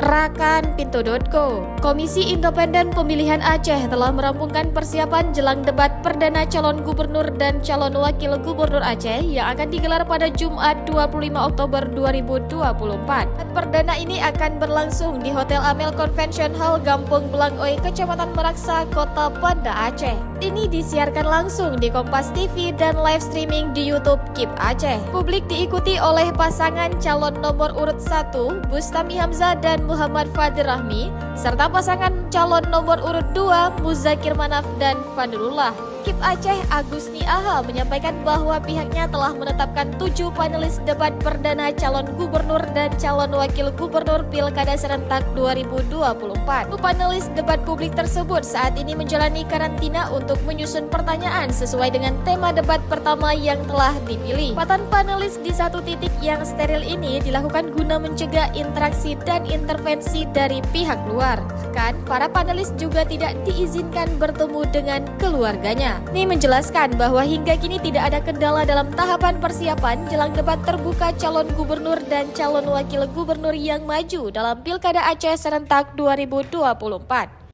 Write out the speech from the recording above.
Rakan.Pintu.co. Komisi Independen Pemilihan Aceh telah merampungkan persiapan jelang debat perdana calon gubernur dan calon wakil gubernur Aceh yang akan digelar pada Jumat 25 Oktober 2024. Debat perdana ini akan berlangsung di Hotel Amel Convention Hall Gampung Belangoi, Kecamatan Meraksa, Kota Banda Aceh. Ini disiarkan langsung di Kompas TV dan live streaming di YouTube KIP Aceh. Publik diikuti oleh pasangan calon nomor urut 1 Bustami Hamzah dan Muhammad Fadir Rahmi, serta pasangan calon nomor urut 2 Muzakir Manaf dan Fadlullah. KIP Aceh Agusni Aha menyampaikan bahwa pihaknya telah menetapkan 7 panelis debat perdana calon gubernur dan calon wakil gubernur Pilkada Serentak 2024. Panelis debat publik tersebut saat ini menjalani karantina untuk menyusun pertanyaan sesuai dengan tema debat pertama yang telah dipilih. Patan panelis di satu titik yang steril ini dilakukan guna mencegah interaksi dan intervensi dari pihak luar. Bahkan, para panelis juga tidak diizinkan bertemu dengan keluarganya. Ini menjelaskan bahwa hingga kini tidak ada kendala dalam tahapan persiapan jelang debat terbuka calon gubernur dan calon wakil gubernur yang maju dalam Pilkada Aceh Serentak 2024.